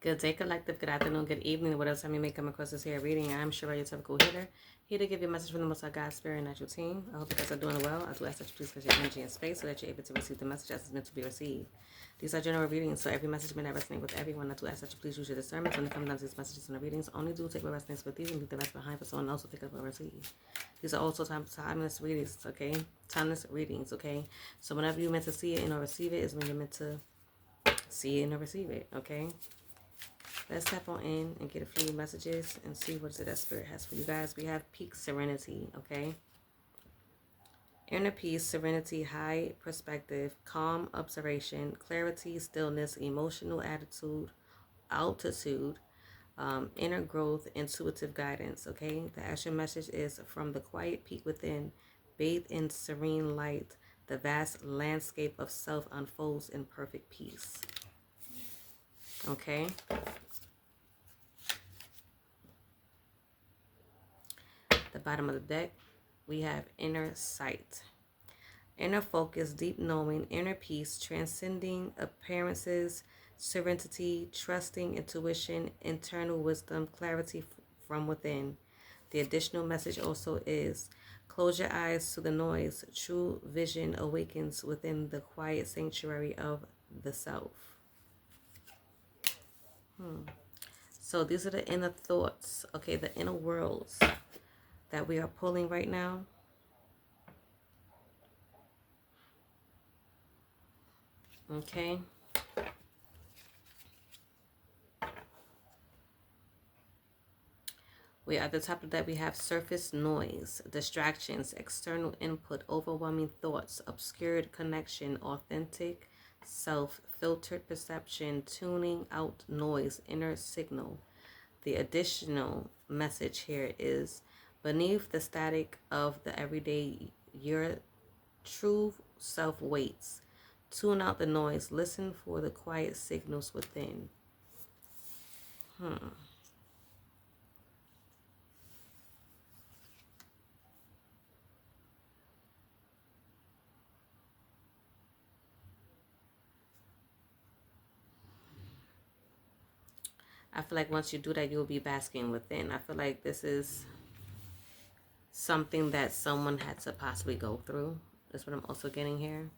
Good day, collective. Good afternoon, good evening. What else time you may come across this here reading? I'm sure your typical hitter. Here to give you a message from the Most High God, Spirit, and natural team. I hope you guys are doing well. I do ask that you please put your energy in space so that you're able to receive the message as it's meant to be received. These are general readings, so every message may not resonate with everyone. I do ask that you please use your discernment when it comes down to these messages and the readings. Only do take what resonates with these and leave the rest behind for someone else to pick up and receive. These are also timeless readings, okay? Timeless readings, okay? So whenever you're meant to see it and or receive it is when you're meant to see it and or receive it, okay? Let's tap on in and get a few messages and see what that Spirit has for you guys. We have peak serenity, okay? Inner peace, serenity, high perspective, calm observation, clarity, stillness, emotional altitude, inner growth, intuitive guidance, okay? The actual message is from the quiet peak within, bathed in serene light, the vast landscape of self unfolds in perfect peace, okay? The bottom of the deck, we have inner sight, inner focus, deep knowing, inner peace, transcending appearances, serenity, trusting intuition, internal wisdom, clarity from within. The additional message also is close your eyes to the noise. True vision awakens within the quiet sanctuary of the self. So these are the inner thoughts, okay, the inner worlds that we are pulling right now. Okay. We at the top of that we have surface noise, distractions, external input, overwhelming thoughts, obscured connection, authentic self, filtered perception, tuning out noise, inner signal. The additional message here is beneath the static of the everyday, your true self waits. Tune out the noise. Listen for the quiet signals within. I feel like once you do that, you'll be basking within. I feel like this is something that someone had to possibly go through. That's what I'm also getting here.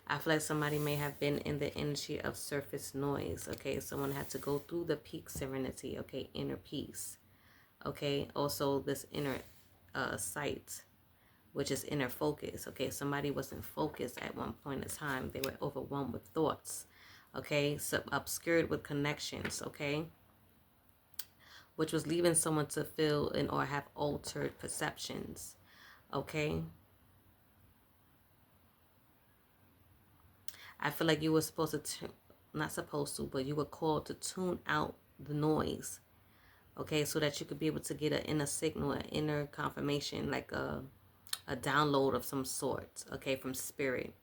I feel like somebody may have been in the energy of surface noise. Okay, someone had to go through the peak serenity. Okay, inner peace. Okay, also this inner sight, which is inner focus. Okay, somebody wasn't focused at one point in time. They were overwhelmed with thoughts. Okay, so obscured with connections. Okay, which was leaving someone to feel and or have altered perceptions. Okay, I feel like you were supposed to, not supposed to, but you were called to tune out the noise. Okay, so that you could be able to get an inner signal, an inner confirmation, like a download of some sort, okay, from spirit.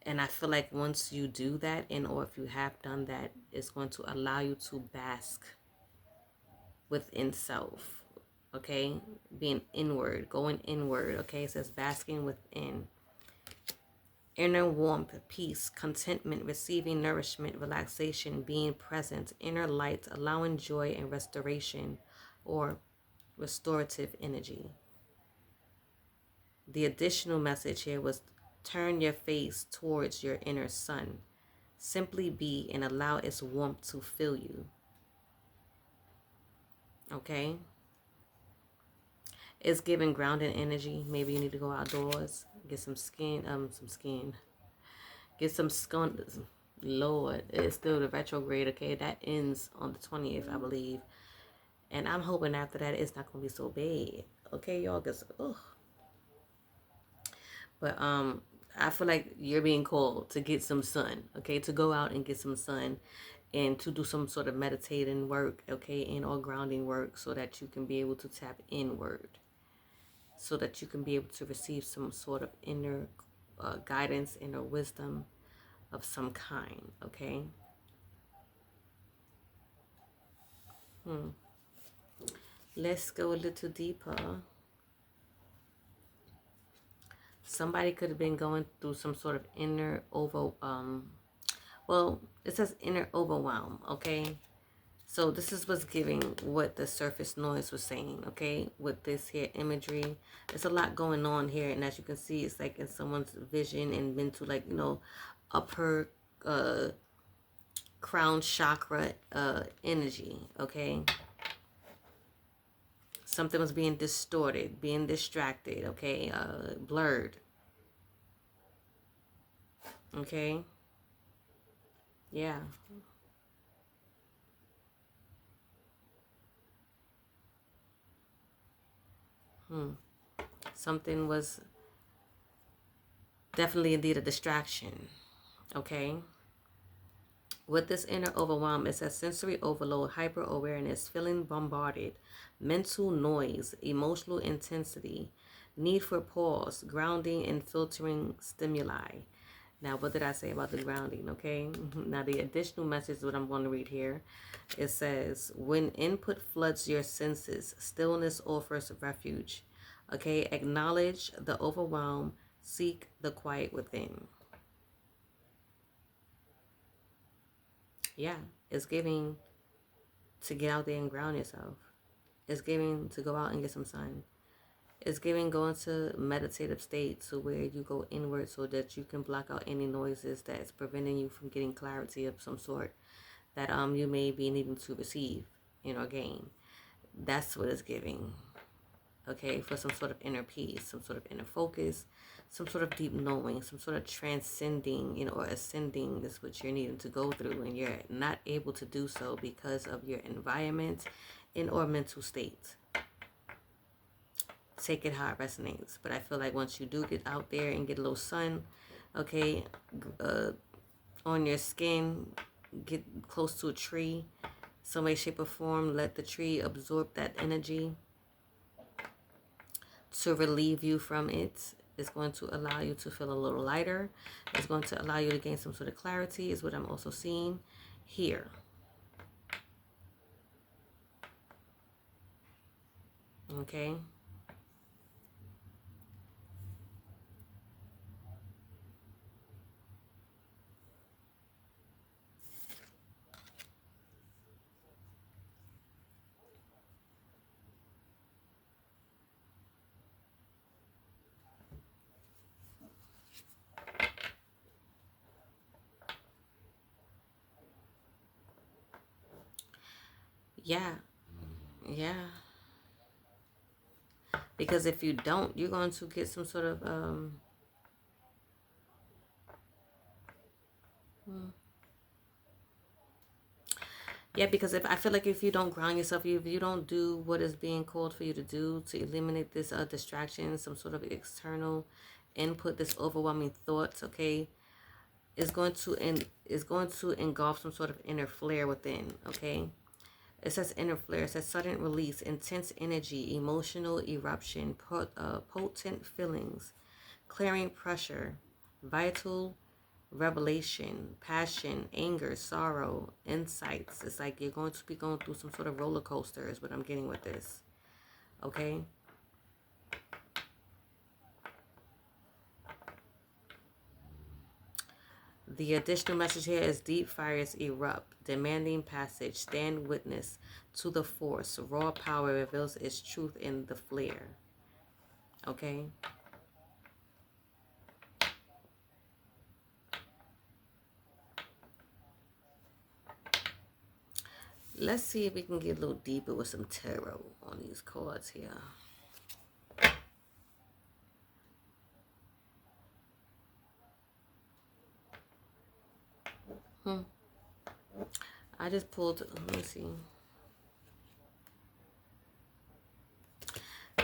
And I feel like once you do that, and or if you have done that, it's going to allow you to bask within self, okay, being inward, going inward. Okay, it says basking within. Inner warmth, peace, contentment, receiving nourishment, relaxation, being present, inner light, allowing joy and restoration or restorative energy. The additional message here was turn your face towards your inner sun. Simply be and allow its warmth to fill you. Okay? It's giving grounding energy. Maybe you need to go outdoors, get some skin. Get some scone. Lord, it's still the retrograde, okay? That ends on the 20th, I believe. And I'm hoping after that it's not going to be so bad. Okay, y'all? Because, ugh. But, I feel like you're being called to get some sun, okay? To go out and get some sun and to do some sort of meditating work, okay? And or grounding work so that you can be able to tap inward. So that you can be able to receive some sort of inner guidance, inner wisdom of some kind, okay? Let's go a little deeper. Somebody could have been going through some sort of inner Well, it says inner overwhelm, okay? So this is what's giving what the surface noise was saying, okay? With this here imagery, there's a lot going on here, and as you can see, it's like in someone's vision and mental, like, you know, upper crown chakra energy, okay? Something was being distorted, being distracted, okay? Blurred, okay? Yeah. Something was definitely indeed a distraction, okay? With this inner overwhelm, it says sensory overload, hyper awareness, feeling bombarded, mental noise, emotional intensity, need for pause, grounding and filtering stimuli. Now, what did I say about the grounding? Okay. Now, the additional message that I'm going to read here, it says, when input floods your senses, stillness offers refuge. Okay. Acknowledge the overwhelm, seek the quiet within. Yeah. It's giving to get out there and ground yourself. It's giving to go out and get some sun. It's giving going to meditative state to where you go inward so that you can block out any noises that's preventing you from getting clarity of some sort that you may be needing to receive, you know, gain. That's what it's giving. Okay, for some sort of inner peace, some sort of inner focus, some sort of deep knowing, some sort of transcending, you know, or ascending is what you're needing to go through, and you're not able to do so because of your environment and or mental state. Take it how it resonates. But I feel like once you do get out there and get a little sun, okay, on your skin, get close to a tree, some way, shape, or form, let the tree absorb that energy to relieve you from it. It's going to allow you to feel a little lighter. It's going to allow you to gain some sort of clarity, is what I'm also seeing here. Okay. Yeah. Yeah. Because if you don't, you're going to get some sort of yeah, because if I feel like if you don't ground yourself, if you don't do what is being called for you to do to eliminate this distraction, some sort of external input, this overwhelming thoughts, okay, is going to engulf some sort of inner flare within, okay. It says inner flare. It says sudden release, intense energy, emotional eruption, potent feelings, clearing pressure, vital revelation, passion, anger, sorrow, insights. It's like you're going to be going through some sort of roller coaster is what I'm getting with this. Okay? The additional message here is deep fires erupt, demanding passage, stand witness to the force. Raw power reveals its truth in the flare. Okay? Let's see if we can get a little deeper with some tarot on these cards here. I just pulled, let me see.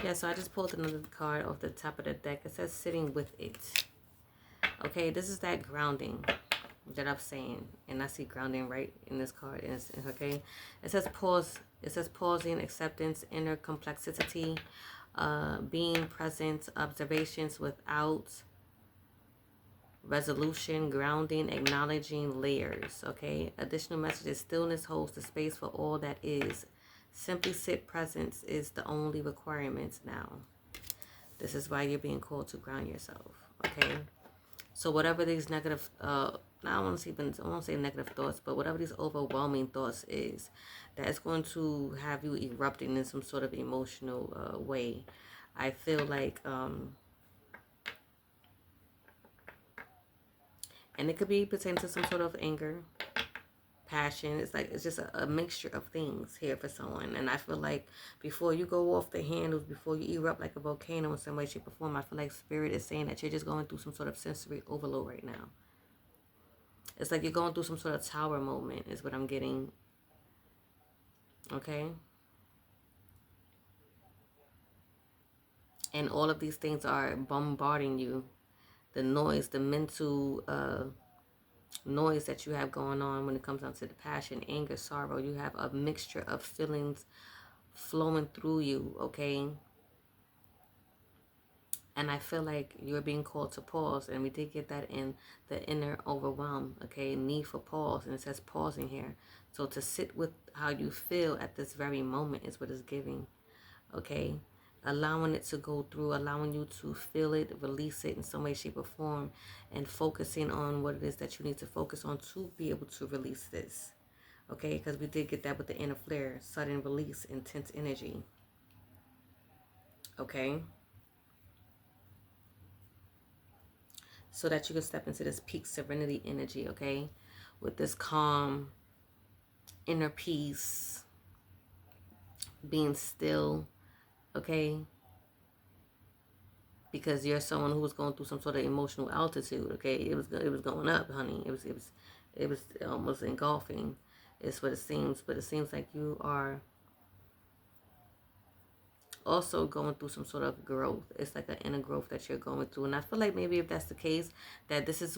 Yeah, so I just pulled another card off the top of the deck. It says sitting with it. Okay, this is that grounding that I'm saying. And I see grounding right in this card. And it's, okay, it says pause. It says pausing, acceptance, inner complexity, being present, observations without resolution, grounding, acknowledging layers. Okay, additional messages. Stillness holds the space for all that is. Simply sit. Presence is the only requirement now. This is why you're being called to ground yourself. Okay, So whatever these negative, I don't want to even, I won't say negative thoughts, but whatever these overwhelming thoughts is, that is going to have you erupting in some sort of emotional way. I feel like, and it could be pertaining to some sort of anger, passion. It's like, it's just a mixture of things here for someone. And I feel like before you go off the handles, before you erupt like a volcano in some way, shape, or form, I feel like spirit is saying that you're just going through some sort of sensory overload right now. It's like you're going through some sort of tower moment is what I'm getting. Okay? And all of these things are bombarding you. The noise, the mental noise that you have going on when it comes down to the passion, anger, sorrow. You have a mixture of feelings flowing through you, okay? And I feel like you're being called to pause. And we did get that in the inner overwhelm, okay? Need for pause. And it says pausing here. So to sit with how you feel at this very moment is what it's giving, okay? Allowing it to go through, allowing you to feel it, release it in some way, shape, or form, and focusing on what it is that you need to focus on to be able to release this, okay? Because we did get that with the inner flare, sudden release, intense energy, okay? So that you can step into this peak serenity energy, okay? With this calm, inner peace, being still, okay? Because you're someone who was going through some sort of emotional altitude, okay? It was going up, honey. It was almost engulfing. Is what it seems, but it seems like you are also going through some sort of growth. It's like an inner growth that you're going through, and I feel like maybe if that's the case, that this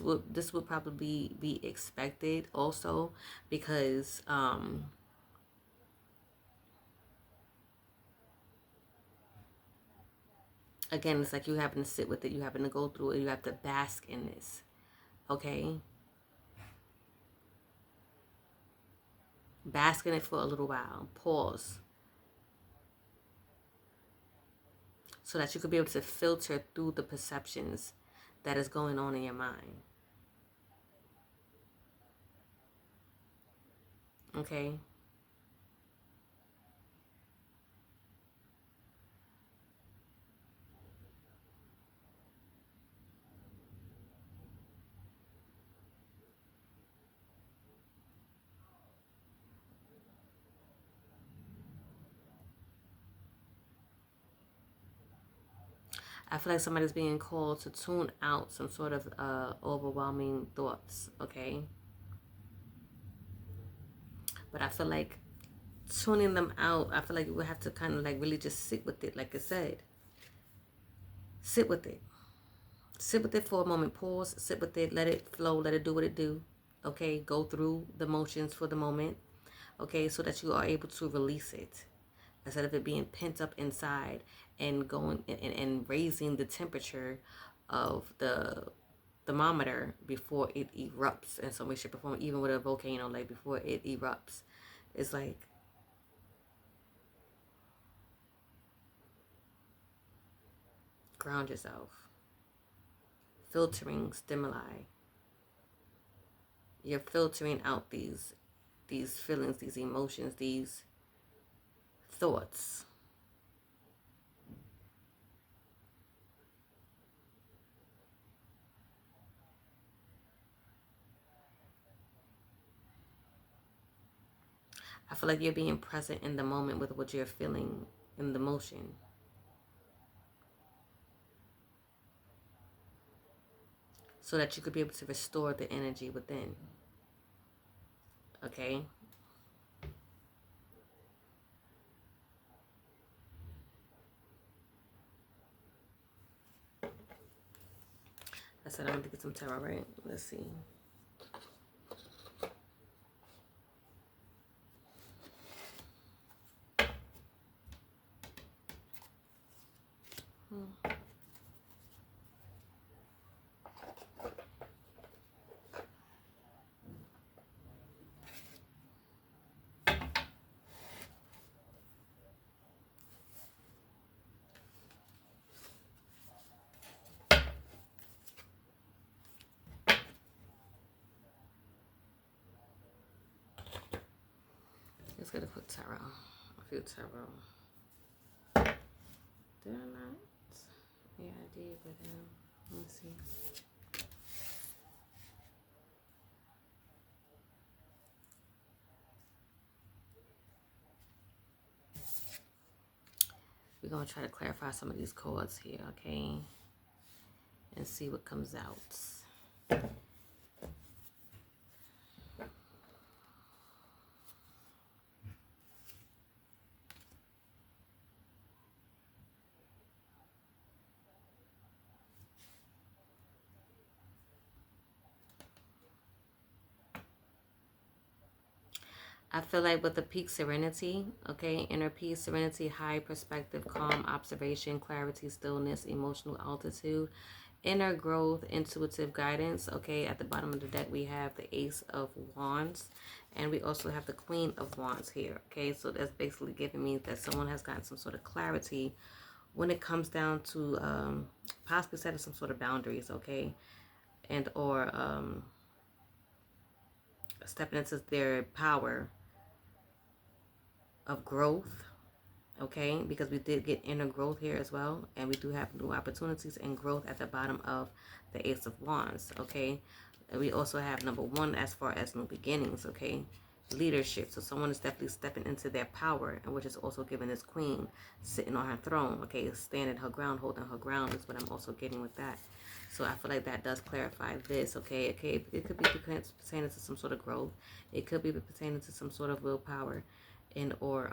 would probably be expected also, because again, it's like you having to sit with it, you having to go through it, you have to bask in this, okay? Bask in it for a little while, pause, so that you could be able to filter through the perceptions that is going on in your mind, okay? I feel like somebody's being called to tune out some sort of overwhelming thoughts, okay? But I feel like tuning them out, I feel like you would have to kind of like really just sit with it, like I said. Sit with it. Sit with it for a moment. Pause, sit with it, let it flow, let it do what it do, okay? Go through the motions for the moment, okay? So that you are able to release it, instead of it being pent up inside and going and raising the temperature of the thermometer before it erupts in some way, shape, or form. Even with a volcano, like before it erupts, it's like ground yourself, filtering stimuli. You're filtering out these feelings, these emotions, these thoughts. I feel like you're being present in the moment with what you're feeling in the motion, so that you could be able to restore the energy within, okay? I said I want to get some tarot, right? Let's see. Let's get a quick tarot. A few tarot. Did I not? Yeah, I did, but let me see. We're gonna try to clarify some of these cards here, okay? And see what comes out. I feel like with the peak serenity, okay, inner peace, serenity, high perspective, calm observation, clarity, stillness, emotional altitude, inner growth, intuitive guidance, okay. At the bottom of the deck, we have the Ace of Wands, and we also have the Queen of Wands here, okay. So that's basically giving me that someone has gotten some sort of clarity when it comes down to possibly setting some sort of boundaries, okay, and or stepping into their power of growth, okay, because we did get inner growth here as well, and we do have new opportunities and growth at the bottom of the Ace of Wands, okay. And we also have number one as far as new beginnings, okay, leadership. So someone is definitely stepping into their power, and which is also giving this queen sitting on her throne, okay, standing her ground, holding her ground is what I'm also getting with that. So I feel like that does clarify this, okay. Okay, it could be pertaining to some sort of growth. It could be pertaining to some sort of willpower and or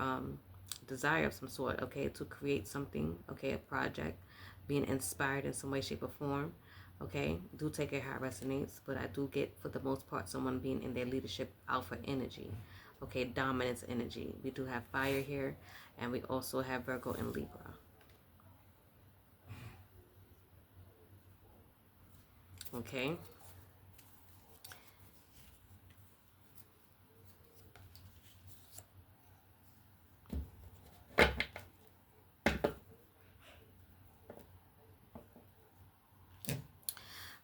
desire of some sort, okay, to create something, okay, a project, being inspired in some way, shape, or form, okay. Do take it how it resonates, but I do get, for the most part, someone being in their leadership alpha energy, okay, dominance energy. We do have fire here, and we also have Virgo and Libra, okay.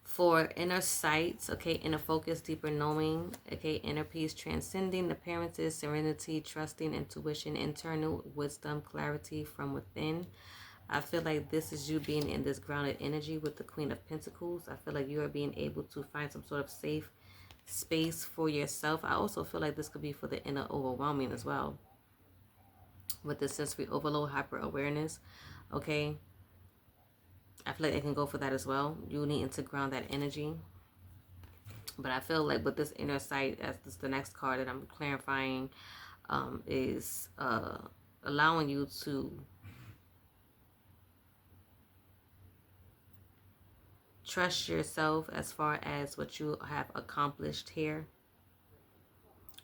For inner sights, okay, inner focus, deeper knowing, okay, inner peace, transcending appearances, serenity, trusting, intuition, internal wisdom, clarity from within. I feel like this is you being in this grounded energy with the Queen of Pentacles. I feel like you are being able to find some sort of safe space for yourself. I also feel like this could be for the inner overwhelming as well, with the sensory overload, hyper awareness, okay. I feel like it can go for that as well. You needing to ground that energy. But I feel like with this inner sight, as this the next card that I'm clarifying, is allowing you to trust yourself as far as what you have accomplished here.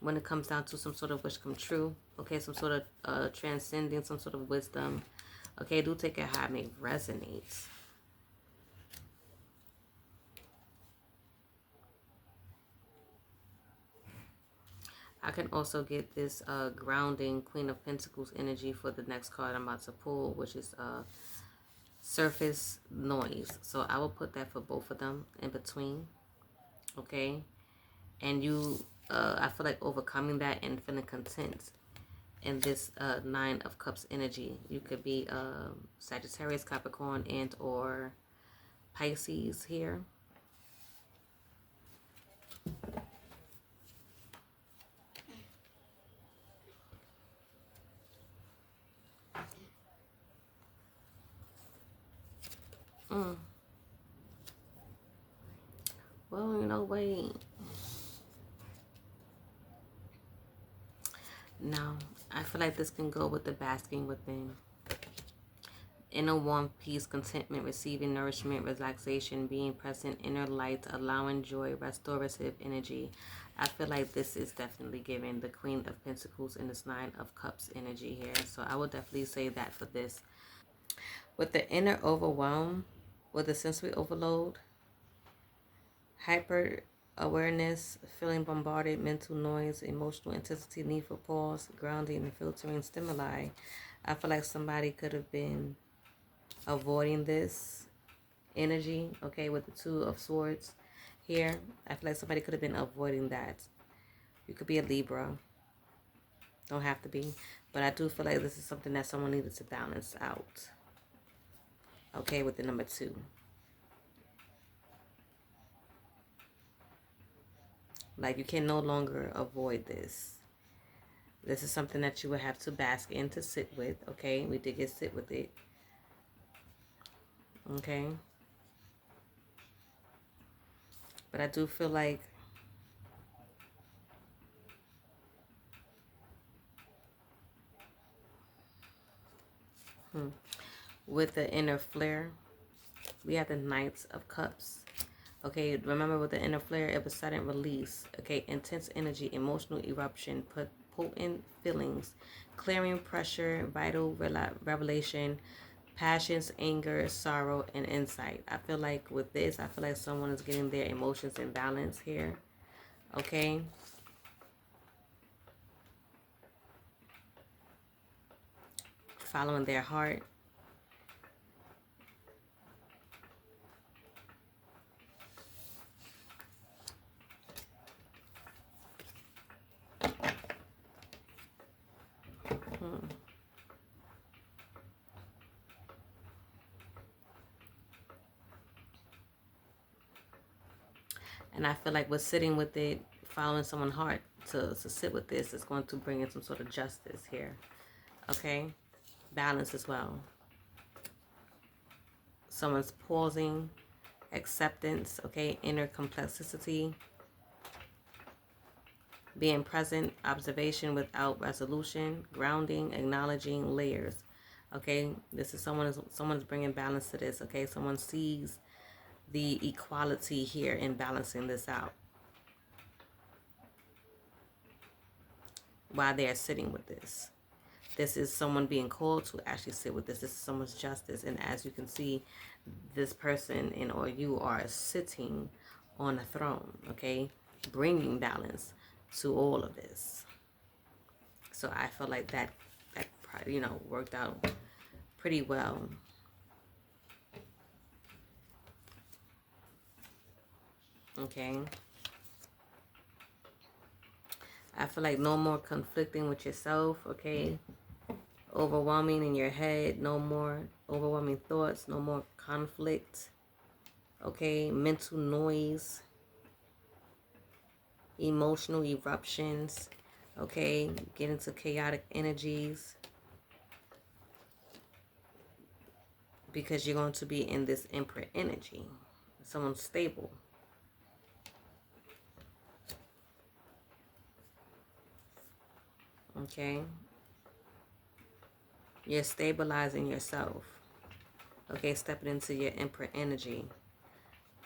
When it comes down to some sort of wish come true, okay, some sort of transcending, some sort of wisdom, okay, do take it how it may resonate. I can also get this grounding Queen of Pentacles energy for the next card I'm about to pull, which is surface noise. So I will put that for both of them in between, okay. And you I feel like overcoming that and feeling content in this Nine of Cups energy. You could be Sagittarius, Capricorn, and or Pisces here. Well, you know, wait. No, I feel like this can go with the basking within. Inner warmth, peace, contentment, receiving nourishment, relaxation, being present, inner light, allowing joy, restorative energy. I feel like this is definitely giving the Queen of Pentacles and this Nine of Cups energy here. So I would definitely say that for this. With the inner overwhelm, with the sensory overload, hyper awareness, feeling bombarded, mental noise, emotional intensity, need for pause, grounding, and filtering stimuli, I feel like somebody could have been avoiding this energy, okay, with the Two of Swords here. I feel like somebody could have been avoiding that. You could be a Libra, Don't have to be. But I do feel like this is something that someone needed to balance out. Okay, with the number 2. Like, you can no longer avoid this. This is something that you would have to bask in, to sit with. Okay, we did get sit with it. Okay. But I do feel like with the inner flare, we have the Knights of Cups. Okay, remember with the inner flare, it was sudden release. Okay, intense energy, emotional eruption, potent feelings, clearing pressure, vital revelation, passions, anger, sorrow, and insight. I feel like with this, I feel like someone is getting their emotions in balance here. Okay. Following their heart. And I feel like with sitting with it, following someone's heart to sit with this is going to bring in some sort of justice here. Okay? Balance as well. Someone's pausing, acceptance, okay? Inner complexity, being present, observation without resolution, grounding, acknowledging layers. Okay? This is someone's bringing balance to this, okay? Someone sees the equality here in balancing this out while they're sitting with this. This is someone being called to actually sit with this. This is someone's justice. And as you can see, this person or you are sitting on a throne, okay? Bringing balance to all of this. So I feel like that worked out pretty well. Okay. I feel like no more conflicting with yourself, okay? Overwhelming in your head, no more overwhelming thoughts, no more conflict, okay? Mental noise, emotional eruptions, okay? Get into chaotic energies because you're going to be in this Emperor energy. Someone stable. Okay? You're stabilizing yourself. Okay, stepping into your Emperor energy.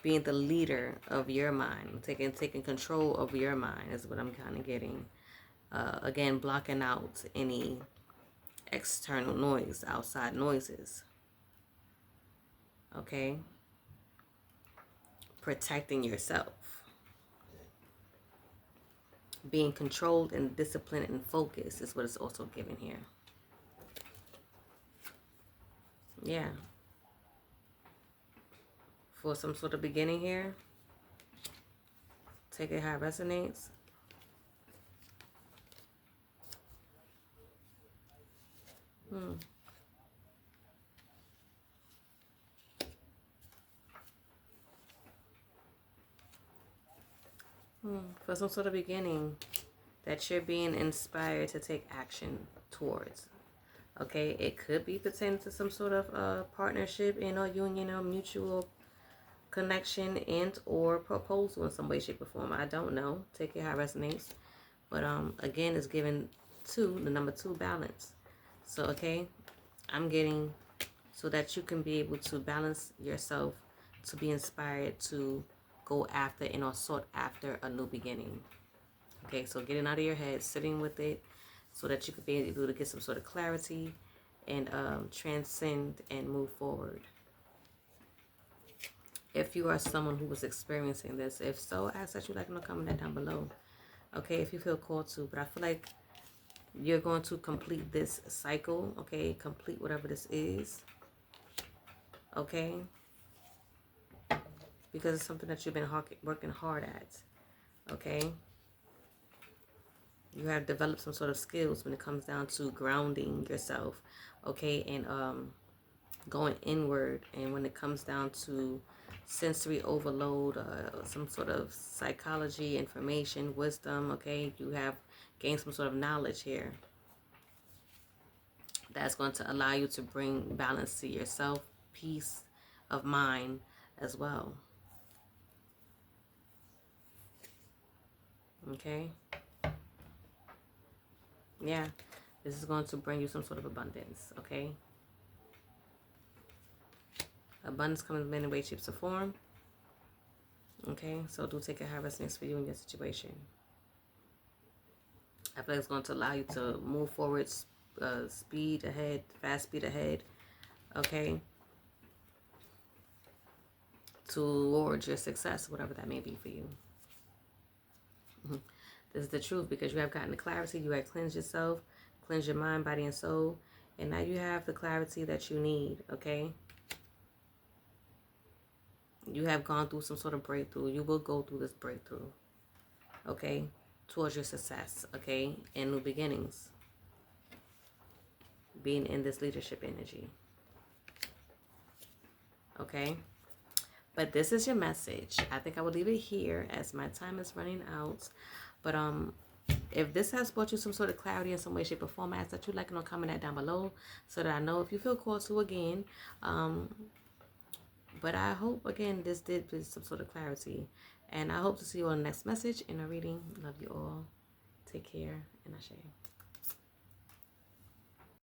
Being the leader of your mind. Taking control of your mind is what I'm kind of getting. Again, blocking out any external noise, outside noises. Okay? Protecting yourself. Being controlled and disciplined and focused is what it's also given here. Yeah. For some sort of beginning here. Take it how it resonates. For some sort of beginning that you're being inspired to take action towards. Okay, it could be pertaining to some sort of partnership and or union or mutual connection and or proposal in some way, shape, or form. I don't know. Take it how it resonates. But again, it's given the number 2 balance. So okay, I'm getting so that you can be able to balance yourself, to be inspired to go after and or sought after a new beginning. Okay, so getting out of your head, sitting with it, so that you could be able to get some sort of clarity and transcend and move forward. If you are someone who was experiencing this, if so, I ask that you like to comment that down below. Okay, if you feel called to, but I feel like you're going to complete this cycle. Okay, complete whatever this is. Okay, because it's something that you've been working hard at. Okay. You have developed some sort of skills when it comes down to grounding yourself, okay, and going inward. And when it comes down to sensory overload, some sort of psychology, information, wisdom, okay, you have gained some sort of knowledge here that's going to allow you to bring balance to yourself, peace of mind as well. Okay? Yeah. This is going to bring you some sort of abundance, okay? Abundance comes in many ways, shapes, or form. Okay? So do take it how it resonates for you in your situation. I feel like it's going to allow you to move forward, speed ahead, fast speed ahead, okay? Towards your success, whatever that may be for you. This is the truth, because you have gotten the clarity. You have cleansed yourself, cleansed your mind, body, and soul. And now you have the clarity that you need, okay? You have gone through some sort of breakthrough. You will go through this breakthrough, okay? Towards your success, okay? And new beginnings. Being in this leadership energy, okay? But this is your message. I think I will leave it here as my time is running out. But if this has brought you some sort of clarity in some way, shape, or form, I ask that you like and comment that down below so that I know if you feel called to again. But I hope, again, this did bring some sort of clarity. And I hope to see you on the next message in a reading. Love you all. Take care, and Ashe.